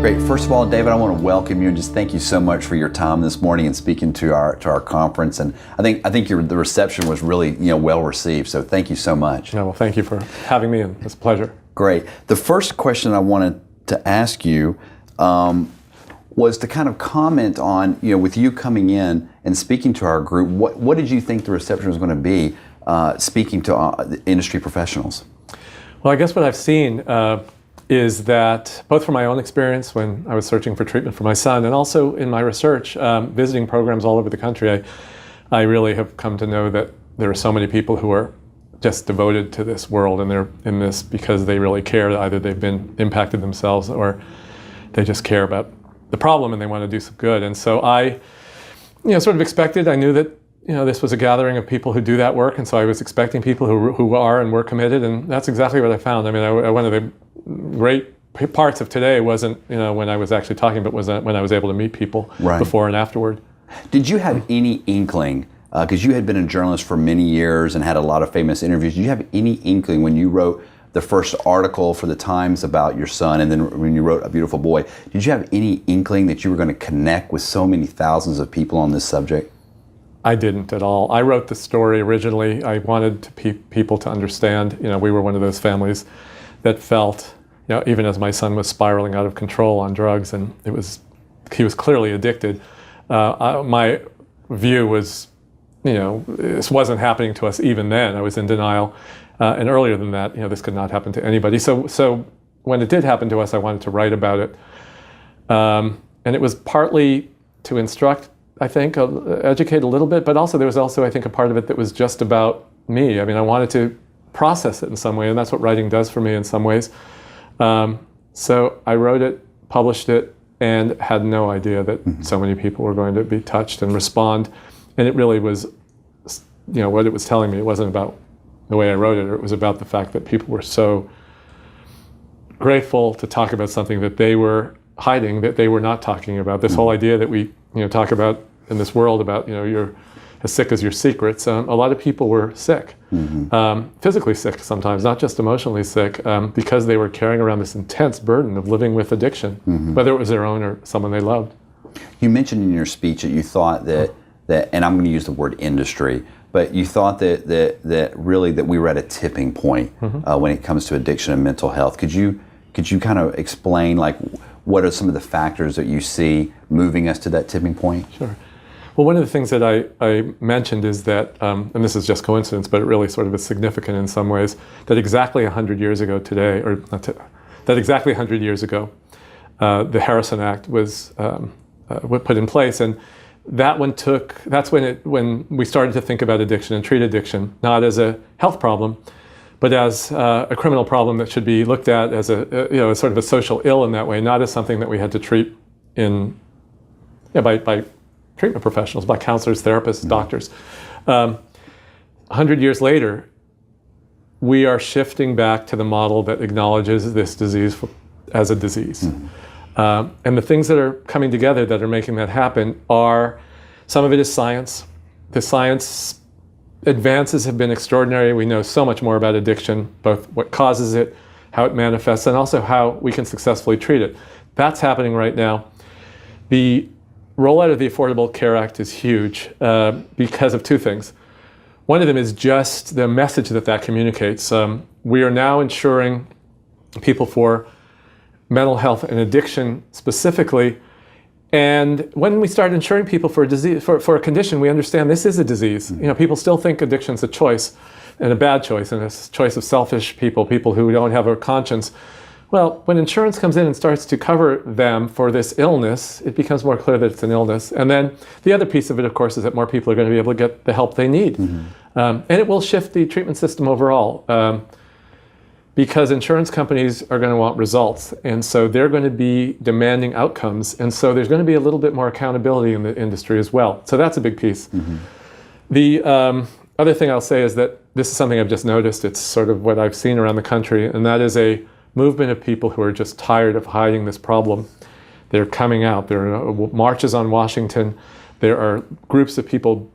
Great. First of all, David, I want to welcome you and just thank you so much for your time this morning and speaking to our conference. And I think the reception was really well received. So thank you so much. No, well, thank you for having me, and it's a pleasure. Great. The first question I wanted to ask you was to kind of comment on with you coming in and speaking to our group. What did you think the reception was going to be speaking to industry professionals? Well, I guess what I've seen is that both from my own experience when I was searching for treatment for my son and also in my research, visiting programs all over the country, I really have come to know that there are so many people who are just devoted to this world, and they're in this because they really care. Either they've been impacted themselves or they just care about the problem and they want to do some good. And so I sort of expected, I knew that this was a gathering of people who do that work, and so I was expecting people who are and were committed, and that's exactly what I found. I mean, one of the great parts of today wasn't when I was actually talking, but was when I was able to meet people before and afterward. Did you have any inkling, because you had been a journalist for many years and had a lot of famous interviews, did you have any inkling when you wrote the first article for the Times about your son, and then when you wrote A Beautiful Boy, did you have any inkling that you were going to connect with so many thousands of people on this subject? I didn't at all. I wrote the story originally. I wanted people to understand, we were one of those families that felt, even as my son was spiraling out of control on drugs, and he was clearly addicted. My view was, this wasn't happening to us even then. I was in denial. And earlier than that, this could not happen to anybody. So when it did happen to us, I wanted to write about it. And it was partly to instruct, I think, educate a little bit, but also there was also, I think, a part of it that was just about me. I mean, I wanted to process it in some way, and that's what writing does for me in some ways. So I wrote it, published it, and had no idea that so many people were going to be touched and respond. And it really was, what it was telling me. It wasn't about the way I wrote it, or it was about the fact that people were so grateful to talk about something that they were hiding, that they were not talking about. This whole idea that we talk about in this world about you're as sick as your secrets. A lot of people were sick, physically sick sometimes, not just emotionally sick, because they were carrying around this intense burden of living with addiction, whether it was their own or someone they loved. You mentioned in your speech that you thought that and I'm going to use the word industry, but you thought that really that we were at a tipping point when it comes to addiction and mental health. Could you kind of explain what are some of the factors that you see moving us to that tipping point? Sure. Well, one of the things that I mentioned is that, and this is just coincidence, but it really sort of is significant in some ways, that exactly 100 years ago today, that exactly 100 years ago, the Harrison Act was put in place, and that's when we started to think about addiction and treat addiction, not as a health problem, but as a criminal problem that should be looked at as a sort of a social ill in that way, not as something that we had to treat by treatment professionals, by counselors, therapists, doctors. 100 years later, we are shifting back to the model that acknowledges this disease as a disease. And the things that are coming together that are making that happen are, some of it is science. The science advances have been extraordinary. We know so much more about addiction, both what causes it, how it manifests, and also how we can successfully treat it. That's happening right now. The rollout of the Affordable Care Act is huge because of two things. One of them is just the message that communicates. We are now insuring people for mental health and addiction specifically. And when we start insuring people for a disease, for a condition, we understand this is a disease. People still think addiction's a choice, and a bad choice, and a choice of selfish people who don't have a conscience. Well, when insurance comes in and starts to cover them for this illness, it becomes more clear that it's an illness. And then the other piece of it, of course, is that more people are going to be able to get the help they need. And it will shift the treatment system overall. Because insurance companies are going to want results, and so they're going to be demanding outcomes, and so there's going to be a little bit more accountability in the industry as well. So that's a big piece. The other thing I'll say is that this is something I've just noticed. It's sort of what I've seen around the country, and that is a movement of people who are just tired of hiding this problem. They're coming out. There are marches on Washington. There are groups of people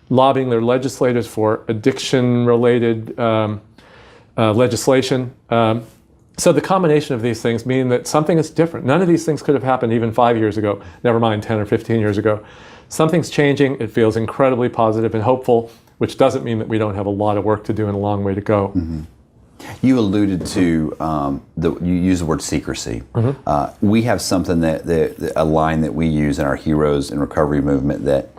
lobbying their legislators for addiction-related legislation. So the combination of these things mean that something is different. None of these things could have happened even 5 years ago, never mind 10 or 15 years ago. Something's changing. It feels incredibly positive and hopeful, which doesn't mean that we don't have a lot of work to do and a long way to go. Mm-hmm. You alluded to, you use the word secrecy. Mm-hmm. We have something a line that we use in our Heroes in Recovery movement, that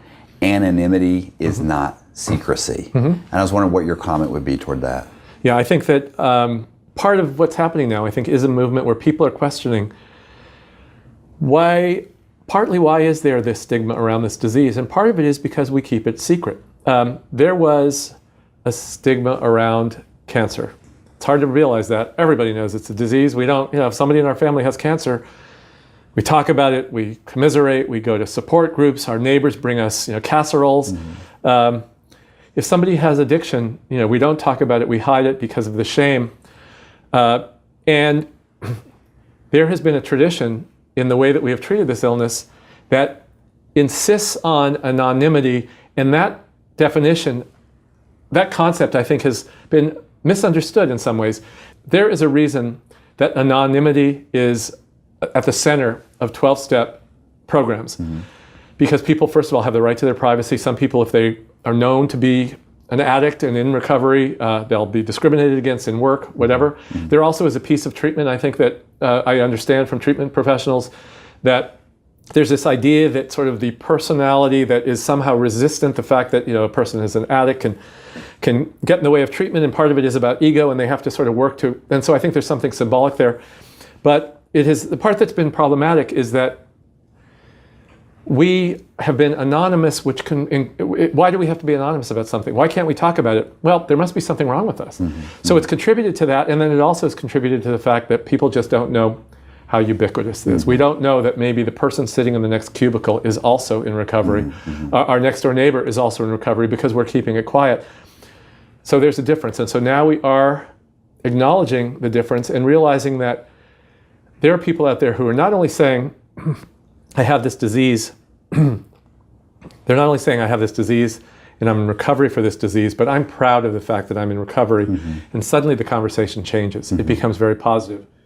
anonymity is mm-hmm. not secrecy. Mm-hmm. And I was wondering what your comment would be toward that. Yeah, I think that part of what's happening now, I think, is a movement where people are questioning partly why is there this stigma around this disease? And part of it is because we keep it secret. There was a stigma around cancer. It's hard to realize that. Everybody knows it's a disease. We don't, if somebody in our family has cancer, we talk about it, we commiserate, we go to support groups, our neighbors bring us, casseroles. Mm-hmm. If somebody has addiction, we don't talk about it, we hide it because of the shame. And there has been a tradition in the way that we have treated this illness that insists on anonymity, and that definition, that concept, I think, has been misunderstood in some ways. There is a reason that anonymity is at the center of 12-step programs. Mm-hmm. Because people, first of all, have the right to their privacy. Some people, if they are known to be an addict and in recovery, they'll be discriminated against in work, whatever. Mm-hmm. There also is a piece of treatment, I think, that I understand from treatment professionals, that there's this idea that sort of the personality that is somehow resistant, the fact that a person is an addict can get in the way of treatment, and part of it is about ego, and they have to sort of work to, and so I think there's something symbolic there. But the part that's been problematic is that we have been anonymous, why do we have to be anonymous about something? Why can't we talk about it? Well, there must be something wrong with us. Mm-hmm. So it's contributed to that, and then it also has contributed to the fact that people just don't know how ubiquitous this is. Mm-hmm. We don't know that maybe the person sitting in the next cubicle is also in recovery. Mm-hmm. Our next door neighbor is also in recovery because we're keeping it quiet. So there's a difference. And so now we are acknowledging the difference and realizing that there are people out there who are not only saying, I have this disease, they're not only saying I have this disease and I'm in recovery for this disease, but I'm proud of the fact that I'm in recovery. Mm-hmm. And suddenly the conversation changes. Mm-hmm. It becomes very positive.